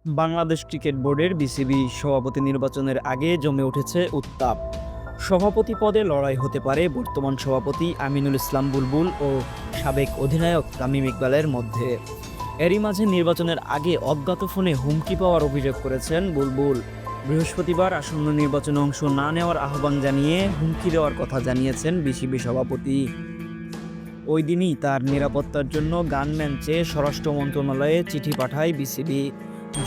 Bangladesh cricket বোর্ডের BCB সভাপতি নির্বাচনের আগে জমে উঠেছে উত্তাপ। সভাপতি পদে লড়াই হতে পারে বর্তমান সভাপতি আমিনুল ইসলাম বুলবুল ও সাবেক অধিনায়ক তামিম ইকবালের মধ্যে। এরই মাঝে নির্বাচনের আগে অজ্ঞাত ফোনে হুমকি পাওয়ার অভিযোগ করেছেন বুলবুল। বৃহস্পতিবার আসন্ন নির্বাচনে অংশ না নেওয়ার আহ্বান জানিয়ে হুমকি দেওয়ার কথা জানিয়েছেন বিসিবি সভাপতি। ওই দিনই তার নিরাপত্তার জন্য গানম্যান চেয়ে স্বরাষ্ট্র মন্ত্রণালয়ে চিঠি পাঠায় বিসিবি।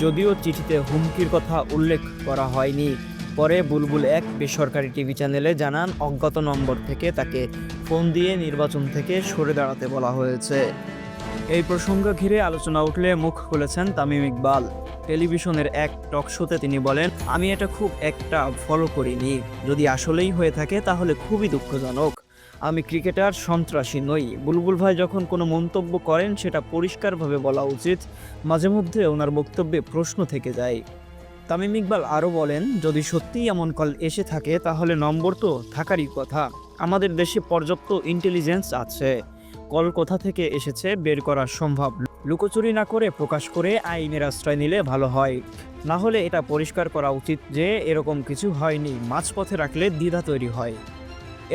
যদিও চিঠিতে হুমকির কথা উল্লেখ করা হয়নি। পরে বুলবুল এক বেসরকারি টিভি চ্যানেলে জানান অজ্ঞাত নম্বর থেকে তাকে ফোন দিয়ে নির্বাচন থেকে সরে দাঁড়াতে বলা হয়েছে। এই প্রসঙ্গ ঘিরে আলোচনা উঠলে মুখ খুলেছেন তামিম ইকবাল। টেলিভিশনের এক টক শোতে তিনি বলেন, আমি এটা খুব একটা ফলো করিনি। যদি আসলেই হয়ে থাকে তাহলে খুবই দুঃখজনক। আমি ক্রিকেটার, সন্ত্রাসী নই। বুলবুল ভাই যখন কোনো মন্তব্য করেন সেটা পরিষ্কারভাবে বলা উচিত। মাঝে মধ্যে ওনার বক্তব্যে প্রশ্ন থেকে যায়। তামিম ইকবাল আরও বলেন, যদি সত্যিই এমন কল এসে থাকে তাহলে নম্বর তো থাকারই কথা। আমাদের দেশে পর্যাপ্ত ইন্টেলিজেন্স আছে। কল কোথা থেকে এসেছে বের করা সম্ভব। লুকোচুরি না করে প্রকাশ করে আইনের আশ্রয় নিলে ভালো হয়। না হলে এটা পরিষ্কার করা উচিত যে এরকম কিছু হয়নি। মাঝপথে রাখলে দ্বিধা তৈরি হয়।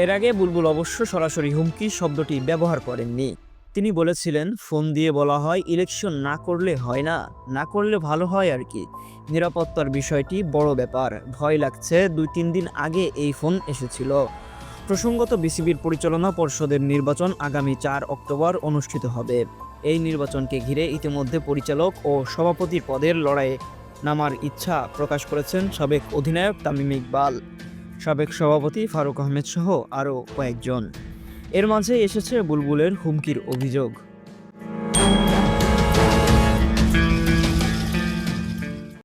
এর আগে বুলবুল অবশ্য সরাসরি হুমকি শব্দটি ব্যবহার করেননি। তিনি বলেছিলেন, ফোন দিয়ে বলা হয় ইলেকশন না করলে হয় না, না করলে ভালো হয় আর কি। নিরাপত্তার বিষয়টি বড় ব্যাপার, ভয় লাগছে। 2-3 দিন আগে এই ফোন এসেছিল। প্রসঙ্গত, বিসিবির পরিচালনা পর্ষদের নির্বাচন আগামী 4 অক্টোবর অনুষ্ঠিত হবে। এই নির্বাচনকে ঘিরে ইতিমধ্যে পরিচালক ও সভাপতির পদের লড়াইয়ে নামার ইচ্ছা প্রকাশ করেছেন সাবেক অধিনায়ক তামিম ইকবাল, সাবেক সভাপতি ফারুক আহমেদ সহ আরও কয়েকজন। এর মাঝে এসেছে বুলবুলের হুমকির অভিযোগ।